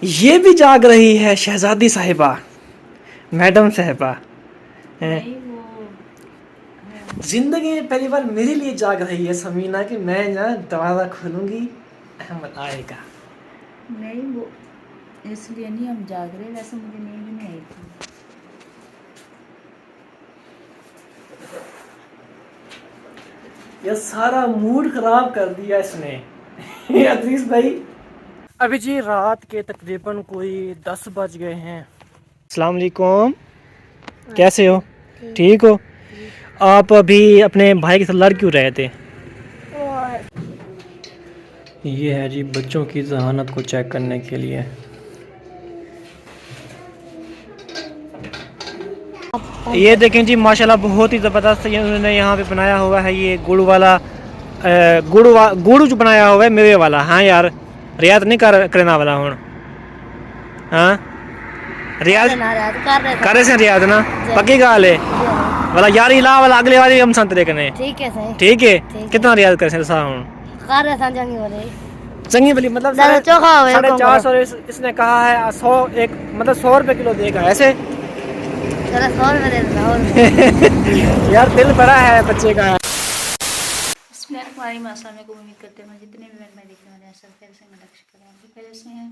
ये भी जाग रही है शहजादी साहिबा, मैडम साहिबा। नहीं वो जिंदगी में पहली बार मेरे लिए जाग रही है समीना कि मैं ना दरवाज़ा खोलूंगी, अहमद आएगा। नहीं वो इसलिए नहीं हम जाग रहे, वैसे मुझे नींद नहीं आई थी। ये सारा मूड खराब कर दिया इसने। अजीज भाई, अभी जी रात के तकरीबन कोई 10 बज गए हैं। अस्सलाम वालेकुम, कैसे हो? ठीक हो? आप अभी अपने भाई के साथ लड़ क्यों रहे थे? ये है जी बच्चों की जहानत को चेक करने के लिए। ये देखें जी माशाल्लाह बहुत ही ज़बरदस्त उन्होंने यहाँ पे बनाया हुआ है ये गुड़ वाला गुड़ जो बनाया हुआ है मेवे वाला। हाँ यार, रियाज नहीं करना वाला हूँ। हाँ रियाज कर रहे रियाज ना पक्की गाल है वाला यार, इला वाला अगले वाले हम संतरे कने। ठीक है सही, ठीक है। कितना रियाज कर से सा हूँ चंगी भली, मतलब 450 इसने कहा है। 100 एक मतलब 100 रुपये किलो देगा ऐसे। यार दिल बड़ा है बच्चे का। इसमें हमारी मासा में को उम्मीद करते हैं जितने भी मैं देखने वाले हैं सब पहले से लक्ष्य करें आपकी पहले से हैं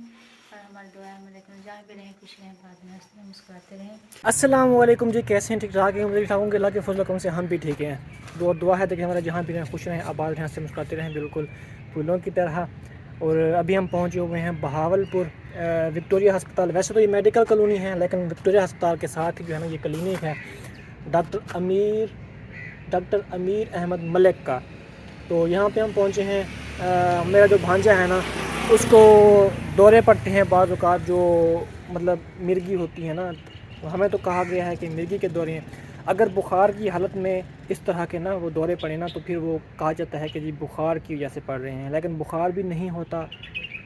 और हमारी दुआ में देखने जहाँ भी रहें खुश रहें, बाद में हंसते मुस्कुराते रहें। अस्सलाम वालेकुम जी, कैसे हैं? ठीक ठाक हैं? मुझे ठाक होंगे, अल्लाह के फजल करम से हम भी ठीक हैं। दुआ है देखिए हमारा जहाँ भी रहें खुश रहें, आबाद रहें, हंसते मुस्कुराते रहें, बिल्कुल फूलों की तरह। और अभी हम पहुँचे हुए हैं बहावलपुर विक्टोरिया अस्पताल। वैसे तो ये मेडिकल कॉलोनी है, लेकिन विक्टोरिया अस्पताल के साथ ही जो है ना ये क्लिनिक है डॉक्टर अमीर अहमद मलिक का। तो यहाँ पे हम पहुँचे हैं। मेरा जो भांजा है ना उसको दौरे पड़ते हैं बाज़ औक़ात, जो मतलब मिर्गी होती है ना, तो हमें तो कहा गया है कि मिर्गी के दौरे हैं। अगर बुखार की हालत में इस तरह के ना वो दौरे पड़े ना तो फिर वो कहा जाता है कि जी बुखार की वजह से पड़ रहे हैं, लेकिन बुखार भी नहीं होता,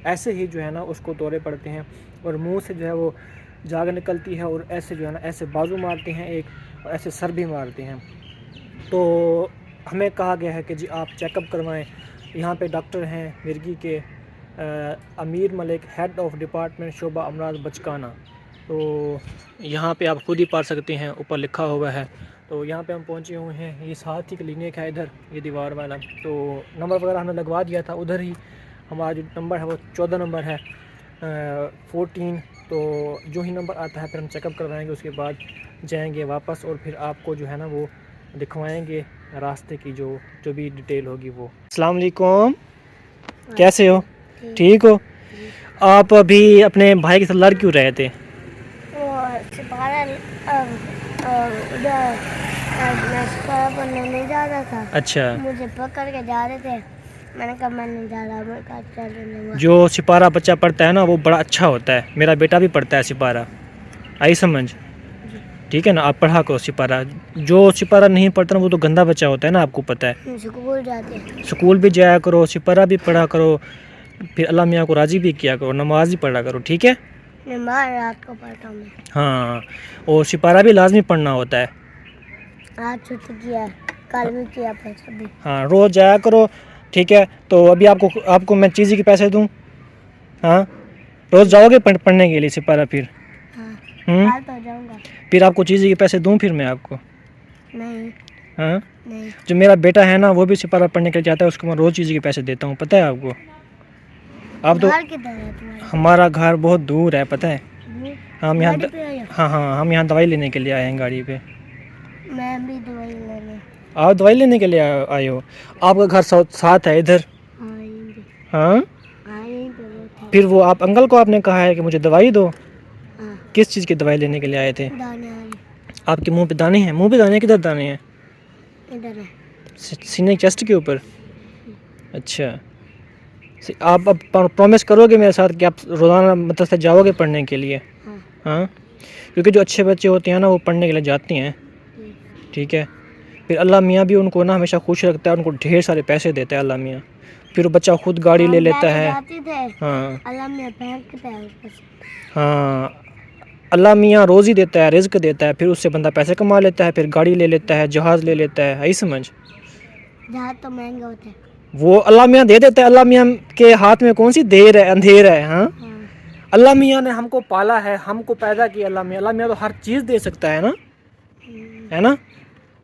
ऐसे ही जो है ना उसको दौरे पड़ते हैं और मुंह से जो है वो जाग निकलती है और ऐसे जो है ना ऐसे बाजू मारते हैं एक, और ऐसे सर भी मारते हैं। तो हमें कहा गया है कि जी आप चेकअप करवाएं। यहाँ पे डॉक्टर हैं मिर्गी के अमीर मलिक, हेड ऑफ डिपार्टमेंट शोबा अमराज बचकाना। तो यहाँ पे आप खुद ही पढ़ सकते हैं, ऊपर लिखा हुआ है। तो यहाँ पे हम पहुँचे हुए हैं, ये साथ ही क्लिनिक है इधर, ये दीवार वाला। तो नंबर वगैरह हमने लगवा दिया था उधर ही, हमारा जो नंबर है वो 14 नंबर है 14। तो जो ही नंबर आता है फिर हम चेकअप करवाएंगे, उसके बाद जाएंगे वापस और फिर आपको जो है ना वो दिखवाएंगे रास्ते की जो भी डिटेल होगी वो। अस्सलाम वालेकुम, कैसे हो? ठीक हो? आप अभी अपने भाई के साथ लड़ क्यों रहे थे? नहीं जा रहा था, अच्छा, मुझे पकड़ के जा रहे थे, मैंने कहा मैं नहीं जा रहा, मैं कहा चलो। जो सिपारा बच्चा पढ़ता है ना वो बड़ा अच्छा होता है, मेरा बेटा भी पढ़ता है सिपारा, आई समझ? ठीक है ना, आप पढ़ा करो सिपारा। जो सिपारा नहीं पढ़ता ना वो तो गंदा बच्चा होता है ना, आपको पता है। स्कूल जाते हैं, स्कूल भी जाया करो, सिपारा भी पढ़ा करो, फिर अल्लाह मियाँ को राज़ी भी किया करो, नमाज भी पढ़ा करो, ठीक है? नमाज रात को पढ़ता हूँ मैं। हाँ, और सिपारा भी लाजमी पढ़ना होता है। आज छुट्टी किया, कल भी किया, परसों भी। हाँ, रोज़ जाया करो, ठीक है? तो अभी आपको मैं चीज़ी के पैसे दूँ? हाँ, रोज़ जाओगे पढ़ने के लिए सिपारा फिर? हाँ, हम्म, कल तो जाऊँगा। फिर आपको चीज़ी के पैसे दूँ फिर मैं आपको? नहीं हाँ, नहीं, जो मेरा बेटा है ना वो भी सिपारा पढ़ने के लिए जाता है, उसको मैं रोज़ चीज़ी के पैसे देता हूँ, पता है आपको? आप तो, घर किधर है तुम्हारा? हमारा घर बहुत दूर है, पता है? हम यहाँ गाड़ी पे आया? हाँ, हम यहाँ दवाई लेने के लिए आए हैं गाड़ी पे। मैं भी दवाई लेने आप दवाई लेने के लिए आए हो? आपका घर साथ है इधर? आएंगे। हाँ, हाँ यहीं पे बैठे। फिर वो आप अंकल को आपने कहा है कि मुझे दवाई दो? हाँ, किस चीज़ की दवाई लेने के लिए आए थे? दाने वाली आपके मुंह पे दाने हैं? मुंह पे दाने किधर दाने हैं? इधर है। सीने चेस्ट के ऊपर? अच्छा, आप अब प्रॉमिस करोगे मेरे साथ कि आप रोज़ाना मदरसे जाओगे पढ़ने के लिए? हाँ, हाँ, क्योंकि जो अच्छे बच्चे होते हैं ना वो पढ़ने के लिए जाते हैं, ठीक है? फिर अल्लाह मियाँ भी उनको ना हमेशा खुश रखता है, उनको ढेर सारे पैसे देता है अल्लाह मियाँ। फिर वो बच्चा खुद गाड़ी ले लेता है। जाते थे, हाँ अल्लाह में फेंकता है उसको। हाँ, अल्लाह मियाँ रोज़ी देता है, रिज़्क देता है, फिर उससे बंदा पैसे कमा लेता है, फिर गाड़ी ले लेता है, जहाज़ ले लेता है, आई समझ? जहाज तो महंगे होते हैं। वो अल्लाह मियाँ दे देता है। अल्लाह मियाँ के हाथ में कौन सी देर है, अंधेर है? हाँ, हाँ, अल्लाह मियाँ ने हमको पाला है, हमको पैदा किया अल्लाह मियाँ तो हर चीज़ दे सकता है ना, है ना।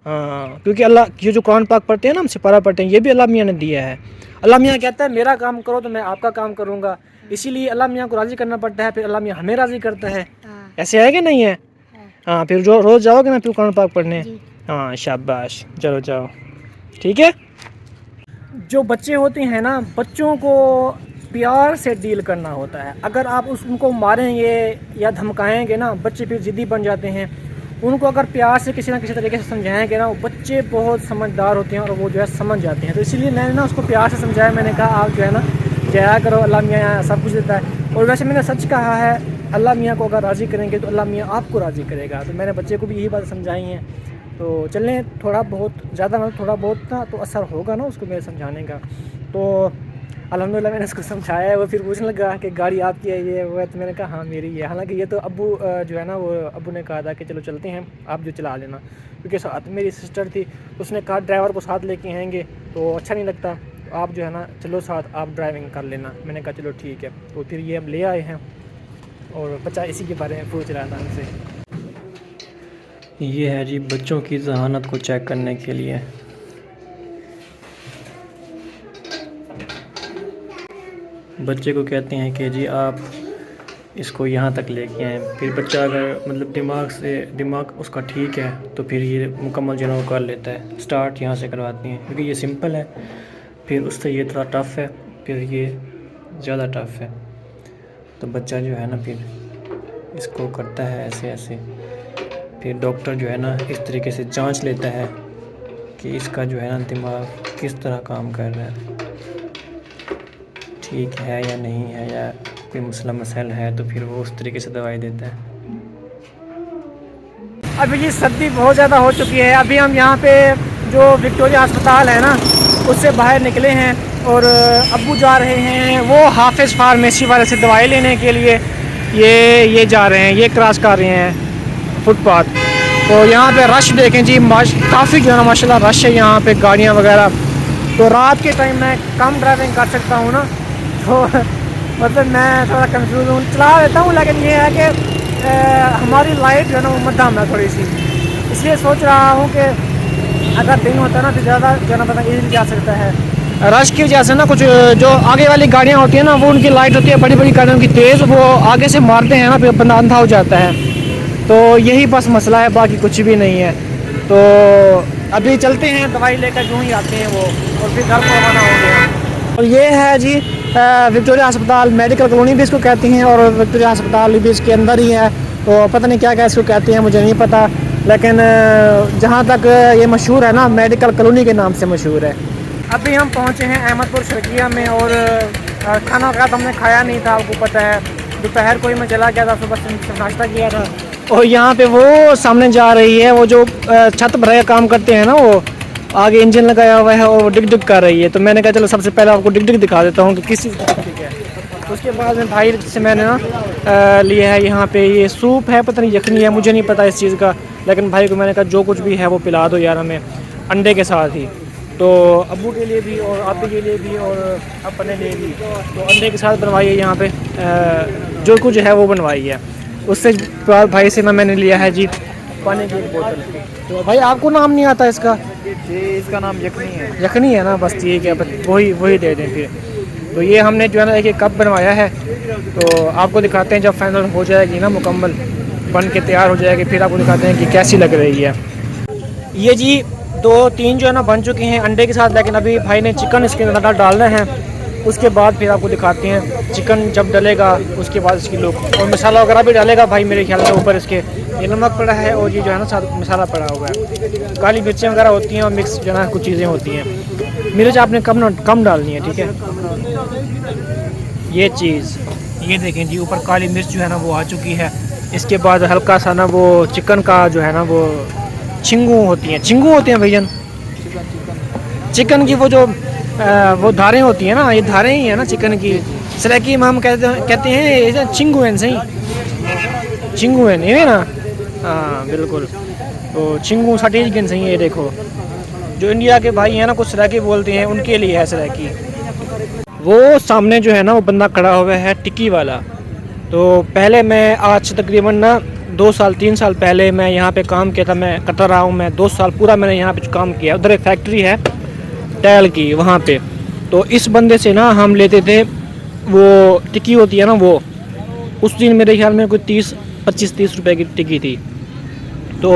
हाँ, क्योंकि अल्लाह ये जो कुरान पाक पढ़ते हैं ना, हम सिपारा पढ़ते हैं, ये भी अल्लाह मियाँ ने दिया है। अल्लाह मियाँ कहता है मेरा काम करो तो मैं आपका काम करूँगा, इसीलिए अल्लाह मियाँ को राज़ी करना पड़ता है, फिर अल्लाह मियाँ हमें राज़ी करता है। हाँ। ऐसे है कि नहीं है? हाँ, फिर जो रोज़ जाओगे ना फिर कुरान पाक पढ़ने। जी। हाँ शाबाश, चलो जाओ, ठीक है। जो बच्चे होते हैं ना, बच्चों को प्यार से डील करना होता है। अगर आप उनको मारेंगे या धमकाएंगे ना, बच्चे फिर ज़िद्दी बन जाते हैं। उनको अगर प्यार से किसी ना किसी तरीके से समझाएंगे ना, वो बच्चे बहुत समझदार होते हैं और वो जो है समझ जाते हैं। तो इसीलिए मैंने ना उसको प्यार से समझाया, मैंने कहा आप जो है ना जाया करो, अल्लाह मियाँ यहाँ सब कुछ देता है। और वैसे मैंने सच कहा है, अल्लाह मियाँ को अगर राज़ी करेंगे तो अल्लाह मियाँ आपको राज़ी करेगा। तो मैंने बच्चे को भी यही बात समझाई हैं। तो चलें, थोड़ा बहुत ज़्यादा मतलब थोड़ा बहुत ना तो असर होगा ना उसको मेरे समझाने का। तो अल्हम्दुलिल्लाह मैंने उसको समझाया है। वो फिर पूछने लगा कि गाड़ी आपकी है ये वो है, तो मैंने कहा हाँ मेरी है। हालांकि ये तो अब्बू जो है ना, वो अब्बू ने कहा था कि चलो चलते हैं, आप जो चला लेना, क्योंकि साथ मेरी सिस्टर थी, उसने कहा ड्राइवर को साथ लेके आएंगे तो अच्छा नहीं लगता, तो आप जो है ना चलो साथ, आप ड्राइविंग कर लेना। मैंने कहा चलो ठीक है। तो फिर ये हम ले आए हैं और बच्चा इसी के बारे में पूछ रहा था हमसे। ये है जी बच्चों की ज़हानत को चेक करने के लिए। बच्चे को कहते हैं कि जी आप इसको यहाँ तक लेके आएँ। फिर बच्चा अगर मतलब दिमाग उसका ठीक है तो फिर ये मुकम्मल जो है वो कर लेता है। स्टार्ट यहाँ से करवाती हैं क्योंकि ये सिंपल है, फिर उससे ये थोड़ा टफ़ है, फिर ये ज़्यादा टफ़ है। तो बच्चा जो है ना फिर इसको करता है ऐसे ऐसे। फिर डॉक्टर जो है ना इस तरीके से जांच लेता है कि इसका जो है ना दिमाग किस तरह काम कर रहा है, ठीक है या नहीं है, या कोई मसला मसाइल है, तो फिर वो उस तरीके से दवाई देता है। अभी ये सर्दी बहुत ज़्यादा हो चुकी है। अभी हम यहाँ पे जो विक्टोरिया अस्पताल है ना उससे बाहर निकले हैं और अब्बू जा रहे हैं वो हाफिज़ फार्मेसी वाले से दवाई लेने के लिए। ये जा रहे हैं, ये क्रॉस कर रहे हैं फुटपाथ। तो यहाँ पे रश देखें जी, काफ़ी जो है ना माशाल्लाह रश है यहाँ पे, गाड़ियाँ वगैरह। तो रात के टाइम मैं कम ड्राइविंग कर सकता हूँ ना, तो मतलब मैं थोड़ा कंफ्यूज हूँ, चला लेता हूँ, लेकिन ये है कि हमारी लाइट जो है ना वो मध्यम है थोड़ी सी, इसलिए सोच रहा हूँ कि अगर दिन होता है ना तो ज़्यादा जो है ना पता ईज़िली जा सकता है। रश की वजह से ना कुछ जो आगे वाली गाड़ियाँ होती हैं ना, वो उनकी लाइट होती है बड़ी बड़ी गाड़ियों की तेज़, वो आगे से मारते हैं ना, फिर बंदा अंधा हो जाता है। तो यही बस मसला है, बाकी कुछ भी नहीं है। तो अभी चलते हैं, दवाई लेकर यूँ ही आते हैं वो, और फिर घर को रवाना हो गया। और ये है जी विक्टोरिया अस्पताल, मेडिकल कॉलोनी भी इसको कहती हैं, और विक्टोरिया अस्पताल भी इसके अंदर ही है। तो पता नहीं क्या क्या इसको कहते हैं, मुझे नहीं पता, लेकिन जहाँ तक ये मशहूर है ना, मेडिकल कॉलोनी के नाम से मशहूर है। अभी हम पहुँचे हैं अहमदपुर शर्किया में, और खाना वगैरह तो हमने खाया नहीं था, आपको पता है दोपहर को ही मैं चला गया था, सुबह से नाश्ता किया था। और यहाँ पे वो सामने जा रही है, वो जो छत भराया काम करते हैं ना, वो आगे इंजन लगाया हुआ है और वो डिग डिग कर रही है। तो मैंने कहा चलो सबसे पहले आपको डिग डिग दिखा देता हूँ कि किस चीज़ का डिग डिग है। उसके बाद में भाई से मैंने ना लिया है यहाँ पे ये सूप है, पता नहीं यखनी है, मुझे नहीं पता इस चीज़ का, लेकिन भाई को मैंने कहा जो कुछ भी है वो पिला दो यार हमें, अंडे के साथ ही। तो अब्बू के लिए भी और आप के लिए भी और अपने लिए भी, तो अंडे के साथ बनवाई है यहाँ पे, जो कुछ है वो बनवाई है। उससे भाई से मैंने लिया है जी पानी की एक बोतल। तो भाई आपको नाम नहीं आता इसका? जी इसका नाम यखनी है। यखनी है ना, बस ठीक है, बस वही दे दें फिर। तो ये हमने जो है ना एक कप बनवाया है, तो आपको दिखाते हैं जब फाइनल हो जाएगी ना, मुकम्मल बन के तैयार हो जाएगी, फिर आपको दिखाते हैं कि कैसी लग रही है। ये जी 2-3 जो है ना बन चुके हैं अंडे के साथ, लेकिन अभी भाई ने चिकन इसके अंदर डालना है, उसके बाद फिर आपको दिखाते हैं चिकन जब डलेगा उसके बाद इसकी लुक, और मसाला वगैरह भी डालेगा भाई मेरे ख्याल में ऊपर इसके। ये नमक पड़ा है और ये जो है ना साथ मसाला पड़ा हुआ है, काली मिर्चें वगैरह होती हैं और मिक्स जो है ना कुछ चीज़ें होती हैं। मिर्च आपने कम डालनी है, ठीक है। ये चीज़ ये देखें जी, ऊपर काली मिर्च जो है ना वो आ चुकी है। इसके बाद हल्का सा ना वो चिकन का जो है ना वो छिंगू होती हैं भैया, चिकन की वो धारें होती हैं ना, ये धारें ही है ना चिकन की। सराइकी में हम कहते हैं चिंगुएन, सही चिंगुएन ये ना, हाँ बिल्कुल। तो चिंगू सटीजगन सही है। ये देखो जो इंडिया के भाई हैं ना कुछ सराइकी बोलते हैं, उनके लिए है सराइकी। वो सामने जो है ना वो बंदा खड़ा हुआ है टिक्की वाला, तो पहले मैं आज से तकरीबन ना 2 साल 3 साल पहले मैं यहाँ पे काम किया था, मैं करता रहा हूँ, मैं 2 साल पूरा मैंने यहाँ पे काम किया। उधर एक फैक्ट्री है टायल की, वहाँ पे तो इस बंदे से ना हम लेते थे वो टिक्की होती है ना, वो उस दिन मेरे ख्याल में कोई 25-30 रुपए की टिक्की थी। तो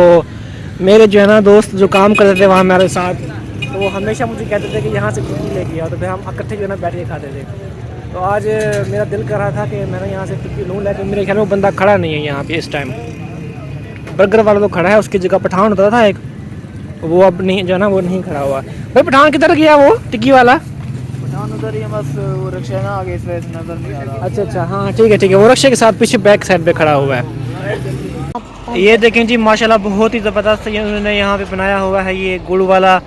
मेरे जो है ना दोस्त जो काम करते थे वहाँ मेरे साथ, तो वो हमेशा मुझे कहते थे कि यहाँ से टिक्की लेके आओ, तो फिर हम इकट्ठे जो है ना बैठ के खाते थे। तो आज मेरा दिल कर रहा था कि मैंने यहाँ से टिक्की लूँ, लेकिन मेरे ख्याल में वो बंदा खड़ा नहीं है यहाँ पे इस टाइम। बर्गर वाला तो खड़ा है, उसकी जगह पठान होता था एक, वो अब नहीं जो है ना वो नहीं खड़ा हुआ। भाई पठान किधर गया वो टिक्की वाला? पठान उधर ही है, बस वो रिक्शा है ना आगे, इस वजह से नजर नहीं आ रहा। अच्छा हाँ ठीक है, वो रिक्शे के साथ पीछे बैक साइड पे खड़ा हुआ है। ये देखें जी माशाल्लाह बहुत ही ज़बरदस्त उन्होंने यहाँ पे बनाया हुआ है, ये गुड़ वाला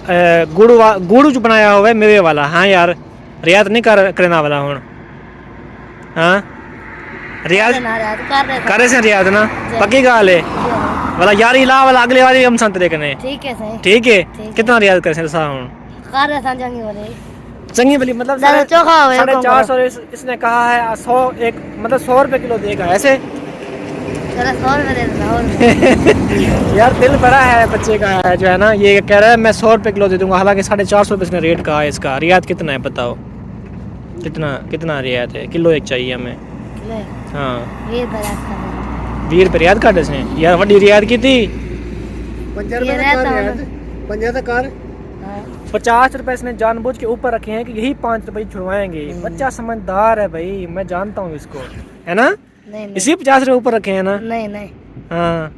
गुड़ जो बनाया हुआ है मेवे वाला। हाँ यार रियाद नहीं करना वाला हूँ। हाँ रियाद कर रहे रियाद ना पक्की गाल है वाला यार, इला वाला अगले वाली हम संतरे कने ठीक है सही ठीक है। कितना रियाद कर सा हूँ कर रहे सन जंगी वाले चंगी वाली मतलब चोखा हुआ 450 इसने कहा है। 100 एक मतलब 100 रुपए किलो देगा ऐसे। चलो 100 रुपए दे देना और यार दिल बड़ा है बच्चे का है जो है ना, ये कह रहा है मैं 100 रुपए किलो दे दूंगा, हालांकि 450 रुपये इसने रेट कहा है इसका। रियाद कितना है बताओ, कितना रियाद है? किलो एक चाहिए हमें। हाँ 20 रुपये रियाद काटे से यार, वड्डी रियाद की थी 50 रुपए इसने जानबूझ के ऊपर रखे हैं कि यही 5 रुपए छुड़वाएंगे। बच्चा समझदार है भाई, मैं जानता हूँ इसको, है ना? नहीं इसी 50 रुपए ऊपर रखे हैं ना? नहीं हाँ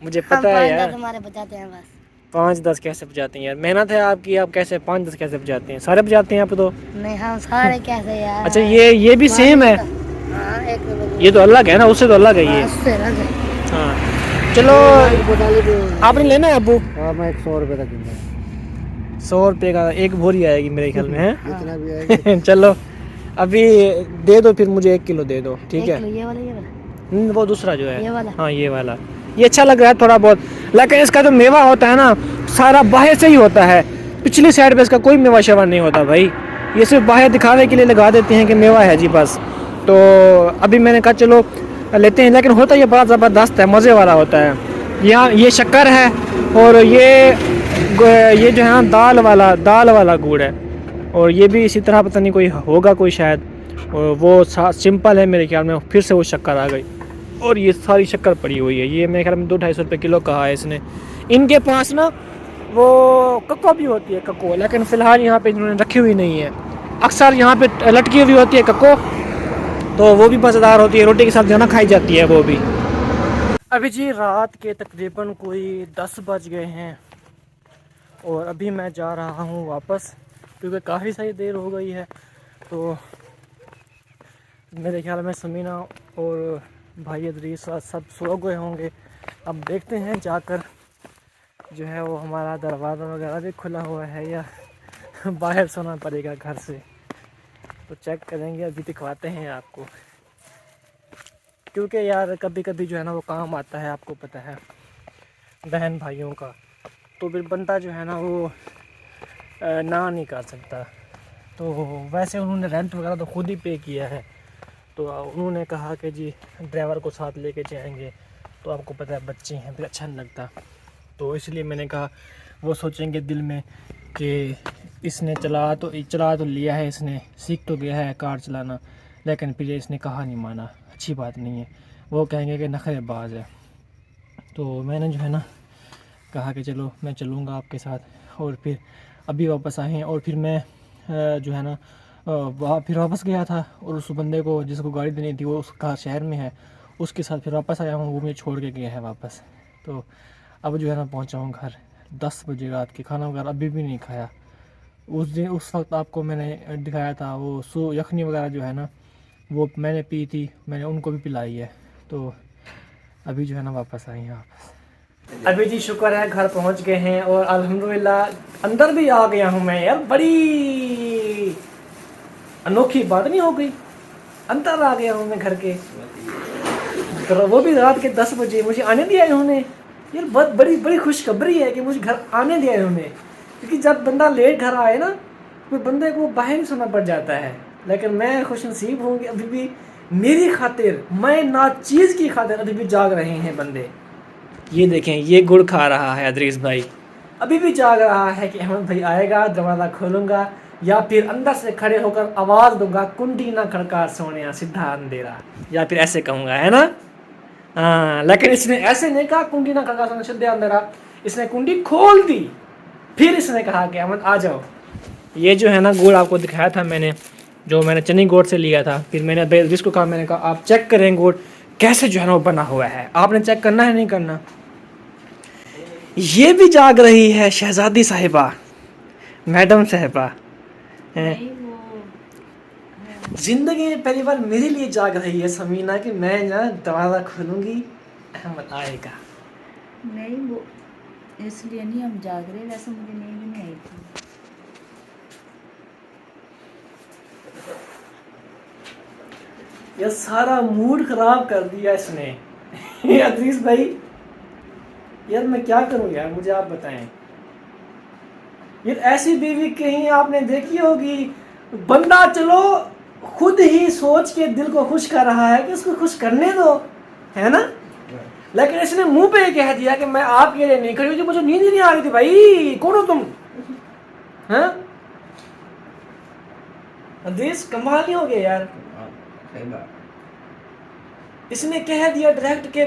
मुझे पता है यार। हमारे बचाते हैं बस 5-10 कैसे बजाते हैं यार, मेहनत है आपकी, आप कैसे 5-10 कैसे बजाते हैं? सारे बजाते हैं आप तो। नहीं हम सारे कैसे यार। अच्छा ये भी सेम है? हाँ एक ये तो अलग है ना, उससे तो अलग है ये। हाँ चलो आपने लेना है अबू? हाँ मैं 100 रुपये का दूंगा। 100 रुपये का एक भोरी आएगी मेरे ख्याल में, है? जितना भी आएगा। चलो अभी दे दो, फिर मुझे 1 किलो दे दो ठीक है। ये वाला वो दूसरा जो है ये वाला? हाँ ये वाला, ये अच्छा लग रहा है थोड़ा बहुत, लेकिन इसका जो मेवा होता है ना सारा बाहर से ही होता है, पिछली साइड पे इसका कोई मेवा शेवा नहीं होता भाई। ये सिर्फ बाहर दिखाने के लिए लगा देते हैं कि मेवा है जी बस। तो अभी मैंने कहा चलो लेते हैं, लेकिन होता ये बड़ा ज़बरदस्त है, मज़े वाला होता है। यहाँ ये शक्कर है और ये जो है ना दाल वाला गुड़ है, और ये भी इसी तरह पता नहीं कोई होगा कोई शायद, और वो सिंपल है मेरे ख्याल में। फिर से वो शक्कर आ गई और ये सारी शक्कर पड़ी हुई है। ये मेरे ख्याल में 200-250 रुपये किलो कहा है इसने। इनके पास ना वो कक्को भी होती है कक्को, लेकिन फ़िलहाल यहाँ पे इन्होंने रखी हुई नहीं है। अक्सर यहाँ पे लटकी हुई होती है कक्को, तो वो भी मज़ेदार होती है, रोटी के साथ जाना खाई जाती है वो भी। अभी जी रात के तकरीबन कोई 10 बज गए हैं और अभी मैं जा रहा हूँ वापस, क्योंकि काफ़ी सारी देर हो गई है। तो मेरे ख्याल में समीना और भाई अदरीस सब सो गए होंगे। अब देखते हैं जाकर जो है वो हमारा दरवाज़ा वगैरह भी खुला हुआ है या बाहर सोना पड़ेगा घर से, तो चेक करेंगे, अभी दिखवाते हैं आपको। क्योंकि यार कभी कभी जो है ना वो काम आता है, आपको पता है बहन भाइयों का, तो फिर बंदा जो है ना वो ना नहीं कर सकता। तो वैसे उन्होंने रेंट वगैरह तो खुद ही पे किया है, तो उन्होंने कहा कि जी ड्राइवर को साथ लेके जाएंगे, तो आपको पता है बच्चे हैं फिर अच्छा नहीं लगता, तो इसलिए मैंने कहा वो सोचेंगे दिल में कि इसने चला तो लिया है, इसने सीख तो गया है कार चलाना, लेकिन फिर इसने कहा नहीं माना, अच्छी बात नहीं है, वो कहेंगे कि नखरेबाज है। तो मैंने जो है ना कहा कि चलो मैं चलूँगा आपके साथ, और फिर अभी वापस आए हैं। और फिर मैं जो है ना फिर वापस गया था, और उस बंदे को जिसको गाड़ी देनी थी वो उसका शहर में है, उसके साथ फिर वापस आया हूँ, वो मुझे छोड़ के गया है वापस। तो अब जो है ना पहुँचा हूँ घर 10 बजे रात के, खाना वगैरह अभी भी नहीं खाया। उस वक्त आपको मैंने दिखाया था वो यखनी वगैरह जो है ना वो मैंने पी थी, मैंने उनको भी पिलाई है। तो अभी जो है ना वापस आई हैं वापस। अभी जी शुक्र है घर पहुंच गए हैं, और अल्हम्दुलिल्लाह अंदर भी आ गया हूं मैं। यार बड़ी अनोखी बात नहीं हो गई, अंदर आ गया हूं मैं घर के, तो वो भी रात के 10 बजे मुझे आने दिया इन्होंने। यार बहुत बड़ी खुशखबरी है कि मुझे घर आने दिया इन्होंने, क्योंकि जब बंदा लेट घर आए ना तो बंदे को बाहर ही सोना पड़ जाता है। लेकिन मैं खुश नसीब हूँ कि अभी भी मेरी खातिर, मैं नाचीज़ की खातिर अभी भी जाग रहे हैं बंदे। ये देखें, ये गुड़ खा रहा है अदरीस भाई, अभी भी जाग रहा है कि अहमद भाई आएगा, दरवाज़ा खोलूँगा या फिर अंदर से खड़े होकर आवाज़ दूंगा, कुंडी ना खड़का सोनिया सीधा अंधेरा, या फिर ऐसे कहूँगा, है ना। हाँ, लेकिन इसने ऐसे नहीं कहा कुंडी ना खड़का सोनिया सीधा अंधेरा, इसने कुंडी खोल दी, फिर इसने कहा कि अहमद आ जाओ। ये जो है ना गुड़ आपको दिखाया था मैंने, जो मैंने चनी गुड़ से लिया था, फिर मैंने अदरीस को कहा, मैंने कहा आप चेक करें गुड़ कैसे जो है ना वो बना हुआ है, आपने चेक करना है नहीं करना। ये भी जाग रही है शहजादी साहिबा, मैडम साहिबा, नहीं वो जिंदगी में पहली बार मेरे लिए जाग रही है समीना कि मैं ना दरवाज़ा खोलूंगी, अहमद आएगा। नहीं वो इसलिए नहीं हम जाग रहे, वैसे मुझे नींद भी नहीं आई थी। ये सारा मूड खराब कर दिया इसने। अजीज भाई यार मैं क्या करूं यार, मुझे आप बताएं। यार ऐसी बीवी कहीं आपने देखी होगी, बंदा चलो खुद ही सोच के दिल को खुश कर रहा है कि उसको खुश करने दो, है ना, लेकिन इसने मुंह पे कह दिया कि मैं आपके लिए नहीं खड़ी हुई, मुझे नींद ही नहीं आ रही थी। भाई कौन हो तुम, हैं? अजीज कमाल नहीं हो गया यार, इसने कह दिया डायरेक्ट के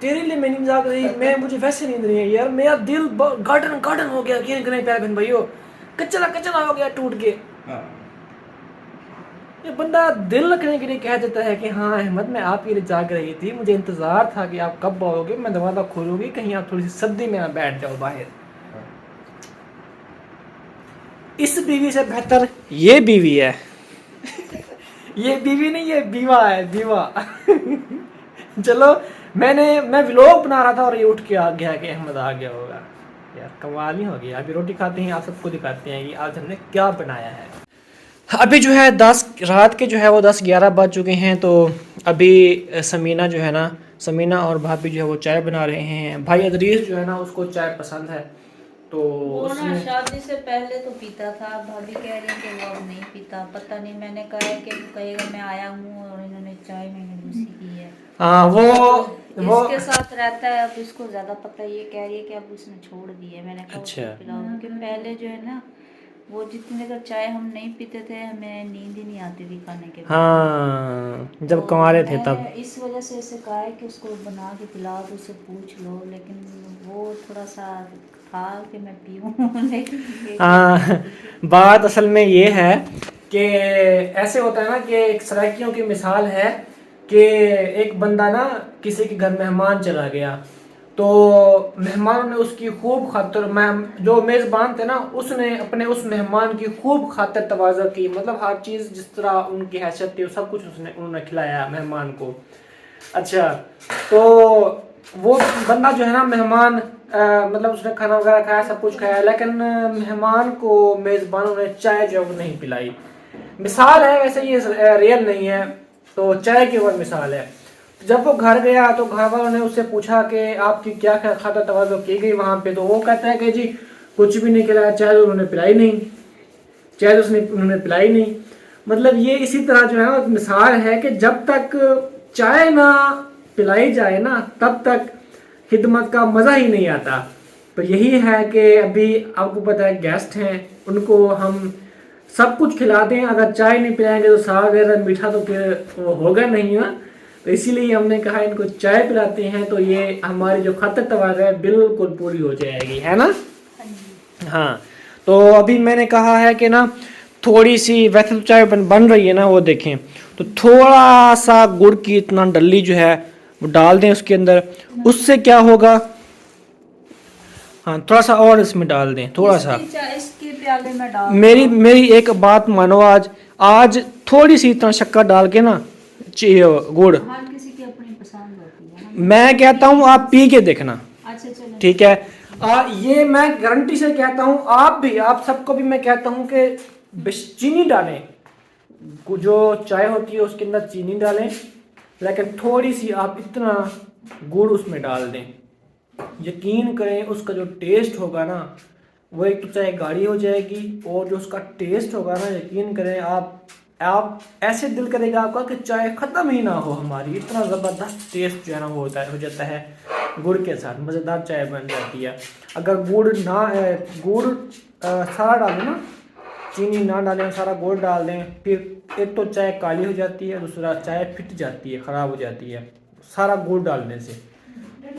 तेरे लिए मैं नींद जाग रही, मैं मुझे वैसे नींद नहीं है यार, मेरा दिल गार्डन गार्डन हो गया, प्यार बहन भाइयों, कचरा कचरा हो गया टूट के। ये बंदा दिल रखने के लिए कह देता है कि हाँ अहमद मैं आपके लिए जाग रही थी, मुझे इंतजार था कि आप कब आओगे, मैं दरवाजा खोलूंगी, कहीं आप थोड़ी सी सर्दी में ना बैठ जाओ बाहर। इस बीवी से बेहतर ये बीवी है। ये बीवी नहीं, ये बीवा है, बीवा। चलो मैं व्लॉग बना रहा था और ये उठ के आ गया कि अहमद आ गया होगा। यार कमाल नहीं हो गया। अभी रोटी खाते हैं, आप सबको दिखाते हैं कि आज हमने क्या बनाया है। अभी जो है 10 रात के जो है वो 10-11 बज चुके हैं। तो अभी समीना जो है ना, समीना और भाभी जो है वो चाय बना रहे हैं। भाई अदरीस जो है ना उसको चाय पसंद है, तो वो ना उसने शादी से पहले तो पीता था, भाभी कह रही है कि वो अब नहीं पीता, पता नहीं, मैंने कहा है कि वो कहेगा मैं आया हूँ और इन्होंने चाय मैंने दूसरी की है। हाँ वो इसके साथ रहता है, अब इसको ज्यादा पता, ये कह रही है कि अब उसने छोड़ दी है। मैंने कहा अच्छा। उसको पिलाओ, क्योंकि पहले जो है ना वो जितनी देर चाय हम नहीं पीते थे हमें नींद ही नहीं आती थी खाने के बाद। हाँ जब तो कमारे थे तब। मैंने इस वजह से इसे कहा है कि उसको बना के पिलाओ, तो उससे पूछ लो, लेकिन वो थोड़ा सा था कि मैं पीऊँ। लेकिन हाँ बात असल में ये है कि ऐसे होता है ना कि एक सराइकियों की मिसाल है कि एक बंदा ना किसी के घर मेहमान चला गया, तो मेहमान ने उसकी खूब खातिर, जो मेज़बान थे ना उसने अपने उस मेहमान की खूब खातिर तवाज़ा की, मतलब हर चीज़ जिस तरह उनकी हैसियत थी सब कुछ उन्होंने खिलाया मेहमान को। अच्छा, तो वो बंदा जो है ना मेहमान मतलब उसने खाना वगैरह खाया, सब कुछ खाया, लेकिन मेहमान को मेज़बानों ने चाय जो है वो नहीं पिलाई। मिसाल है, वैसे ये रियल नहीं है, तो चाय की ऊपर मिसाल है। जब वो घर गया तो घर वालों ने उससे पूछा कि आपकी क्या खाता तवाज़ो की गई वहाँ पे, तो वो कहता है कि जी कुछ भी नहीं खिलाया, चाय उन्होंने पिलाई नहीं, चाय उन्होंने पिलाई नहीं। मतलब ये इसी तरह जो है ना मिसाल है कि जब तक चाय ना पिलाई जाए ना तब तक खिदमत का मज़ा ही नहीं आता। तो यही है कि अभी आपको पता है गेस्ट हैं, उनको हम सब कुछ खिलाते हैं, अगर चाय नहीं पिलाएंगे तो साग वगैरह मीठा तो फिर वो होगा नहीं ना, तो इसीलिए हमने कहा इनको चाय पिलाते हैं, तो ये हमारी जो खातिर तवाज़ा है बिल्कुल पूरी हो जाएगी, है ना। हाँ, तो अभी मैंने कहा है कि ना थोड़ी सी, वैसे तो चाय बन रही है ना, वो देखें, तो थोड़ा सा गुड़ की इतना डली जो है वो डाल दें उसके अंदर, उससे क्या होगा, हाँ थोड़ा सा और इसमें डाल दें, थोड़ा सा इसके प्याले में डाल। मेरी एक बात मानो, आज थोड़ी सी इतना शक्कर डाल के ना गुड़, हर किसी की अपनी पसंद होती है। मैं कहता हूँ आप पी के देखना, अच्छा चलो ठीक है। ये मैं गारंटी से कहता हूँ, आप सबको भी मैं कहता हूँ कि चीनी डालें, जो चाय होती है उसके अंदर चीनी डालें, लेकिन थोड़ी सी आप इतना गुड़ उसमें डाल दें, यकीन करें उसका जो टेस्ट होगा ना वो एक तो चाय गाढ़ी हो जाएगी, और जो उसका टेस्ट होगा ना यकीन करें आप आप ऐसे दिल करेगा आपका कि चाय ख़त्म ही ना हो हमारी, इतना ज़बरदस्त टेस्ट जो है ना वो होता है, हो जाता है गुड़ के साथ, मज़ेदार चाय बन जाती है। अगर गुड़ सारा डालें ना, चीनी ना डालें, सारा गुड़ डाल दें, फिर एक तो चाय काली हो जाती है, दूसरा चाय फिट जाती है, ख़राब हो जाती है सारा गुड़ डालने से।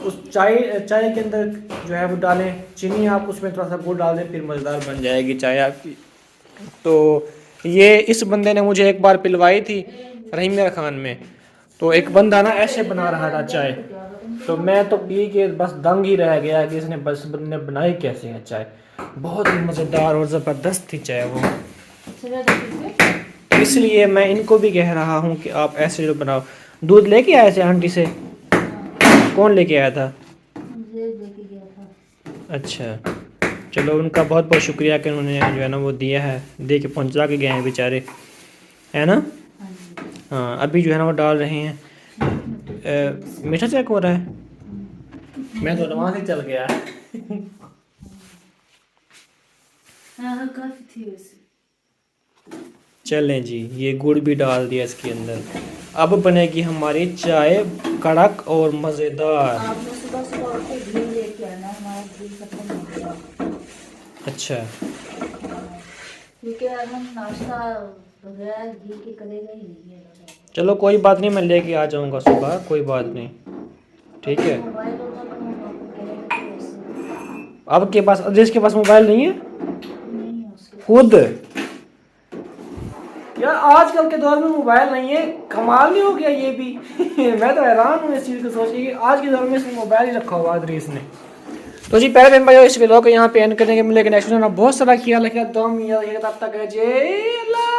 उस चाय के अंदर जो है वो डालें चीनी, आप उसमें थोड़ा सा गुड़ डाल दें, फिर मज़ेदार बन जाएगी चाय आपकी। तो ये इस बंदे ने मुझे एक बार पिलवाई थी रहीमिया खान में, तो एक बंदा ना ऐसे बना रहा था चाय, तो मैं तो पी के बस दंग ही रह गया कि इसने बस बंदे बनाई कैसे है चाय। बहुत ही मज़ेदार और ज़बरदस्त थी चाय वो। इसलिए मैं इनको भी कह रहा हूँ कि आप ऐसे जो बनाओ। दूध लेके आए थे आंटी से? कौन लेके आया था? अच्छा, चलो उनका बहुत बहुत शुक्रिया कि उन्होंने जो है ना वो दिया है, दे के पहुँचा के गए हैं बेचारे, है ना। हाँ, अभी जो है ना वो डाल रहे हैं। मीठा चेक हो रहा है, मैं तो वहाँ से चल गया। काफी थी वैसे। चलें जी, ये गुड़ भी डाल दिया इसके अंदर। अब बनेगी हमारी चाय कड़क और मज़ेदार। आपने सुबह सुबह उठ के घी लेके आना, हमारा घी खत्म हो गया। अच्छा, क्योंकि हम नाश्ता बगैर घी के करेगा ही नहीं है। चलो कोई बात नहीं, मैं लेके आ जाऊँगा सुबह, कोई बात नहीं, ठीक है। मोबाइल होगा तो हम आपको कहेंगे कि वैसे आपके पास, अजीज के पास मोबाइल नहीं है नहीं है उसके। खुद? यार आजकल के दौर में मोबाइल नहीं है, कमाल नहीं हो गया ये भी। मैं तो हैरान हूँ इस चीज़ को सोच के कि आज के दौर में इसने मोबाइल ही रखा हुआ अदरीस ने। तो जी पहले भाई इस वीडियो को यहाँ पे एंड करेंगे, मिलेंगे नेक्स्ट वीडियो में। बहुत सारा ख्याल रखिएगा, तब तक जय अल्लाह।